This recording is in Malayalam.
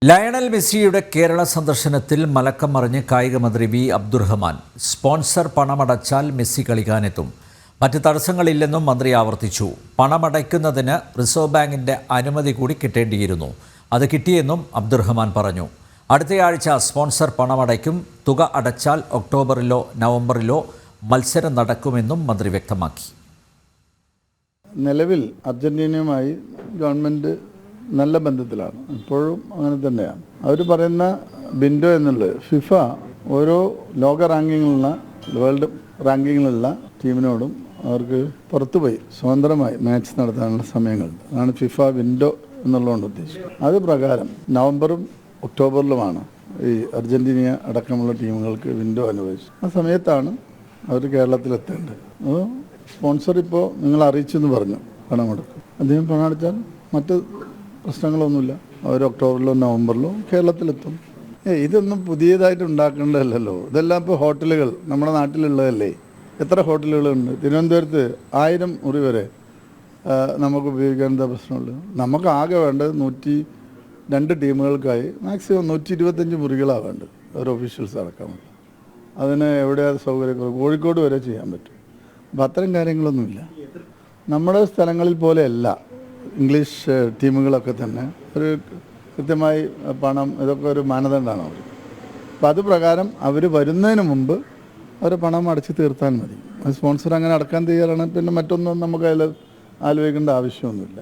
ലയണൽ മെസ്സിയുടെ കേരള സന്ദർശനത്തിൽ മലക്കം മറിഞ്ഞ് കായികമന്ത്രി വി അബ്ദുറഹ്മാൻ. സ്പോൺസർ പണമടച്ചാൽ മെസ്സി കളിക്കാനെത്തും. മറ്റ് തടസ്സങ്ങളില്ലെന്നും മന്ത്രി ആവർത്തിച്ചു. പണമടയ്ക്കുന്നതിന് റിസർവ് ബാങ്കിന്റെ അനുമതി കൂടി കിട്ടേണ്ടിയിരുന്നു. അത് കിട്ടിയെന്നും അബ്ദുറഹ്മാൻ പറഞ്ഞു. അടുത്തയാഴ്ച സ്പോൺസർ പണമടയ്ക്കും. തുക അടച്ചാൽ ഒക്ടോബറിലോ നവംബറിലോ മത്സരം നടക്കുമെന്നും മന്ത്രി വ്യക്തമാക്കി. നിലവിൽ അർജന്റീനയുമായി ഗവൺമെൻറ് നല്ല ബന്ധത്തിലാണ്, ഇപ്പോഴും അങ്ങനെ തന്നെയാണ്. അവർ പറയുന്ന ബിൻഡോ എന്നുള്ളത് ഫിഫ ഓരോ ലോക റാങ്കിങ്ങിലുള്ള വേൾഡ് റാങ്കിങ്ങിലുള്ള ടീമിനോടും അവർക്ക് പുറത്തുപോയി സ്വതന്ത്രമായി മാച്ച് നടത്താനുള്ള സമയങ്ങളുണ്ട്. അതാണ് ഫിഫ വിൻഡോ എന്നുള്ളതുകൊണ്ട് ഉദ്ദേശിക്കുന്നത്. അത് പ്രകാരം നവംബറും ഒക്ടോബറിലുമാണ് ഈ അർജന്റീന അടക്കമുള്ള ടീമുകൾക്ക് വിൻഡോ അനുവദിച്ചത്. ആ സമയത്താണ് അവർ കേരളത്തിലെത്തേണ്ടത്. അപ്പോൾ സ്പോൺസർ ഇപ്പോൾ നിങ്ങൾ അറിയിച്ചെന്ന് പറഞ്ഞു പണം കൊടുക്കും. അദ്ദേഹം പണം അടച്ചാൽ മറ്റ് പ്രശ്നങ്ങളൊന്നുമില്ല. അവർ ഒക്ടോബറിലോ നവംബറിലോ കേരളത്തിലെത്തും. ഇതൊന്നും പുതിയതായിട്ട് ഉണ്ടാക്കേണ്ടതല്ലോ. ഇതെല്ലാം ഇപ്പോൾ ഹോട്ടലുകൾ നമ്മുടെ നാട്ടിലുള്ളതല്ലേ. എത്ര ഹോട്ടലുകളുണ്ട്? തിരുവനന്തപുരത്ത് 1000 മുറി വരെ നമുക്ക് ഉപയോഗിക്കാൻ എന്താ പ്രശ്നമുള്ളൂ? നമുക്ക് ആകെ വേണ്ടത് 102 ടീമുകൾക്കായി മാക്സിമം 125 മുറികളാണ് വേണ്ടത്, ഒരു ഒഫീഷ്യൽസ് അടക്കം. അതിന് എവിടെയാണ് സൗകര്യങ്ങൾ? കോഴിക്കോട് വരെ ചെയ്യാൻ പറ്റും. അപ്പം അത്തരം കാര്യങ്ങളൊന്നുമില്ല. നമ്മുടെ സ്ഥലങ്ങളിൽ പോലെയല്ല ഇംഗ്ലീഷ് ടീമുകളൊക്കെ തന്നെ. ഒരു കൃത്യമായി പണം ഇതൊക്കെ ഒരു മാനദണ്ഡമാണ് അവർ. അപ്പം അത് പ്രകാരം അവർ വരുന്നതിന് മുമ്പ് അവർ പണം അടച്ച് തീർത്താൽ മതി. സ്പോൺസർ അങ്ങനെ അടക്കാൻ തയ്യാറാണ്. പിന്നെ മറ്റൊന്നും നമുക്ക് അതിൽ ആലോചിക്കേണ്ട ആവശ്യമൊന്നുമില്ല.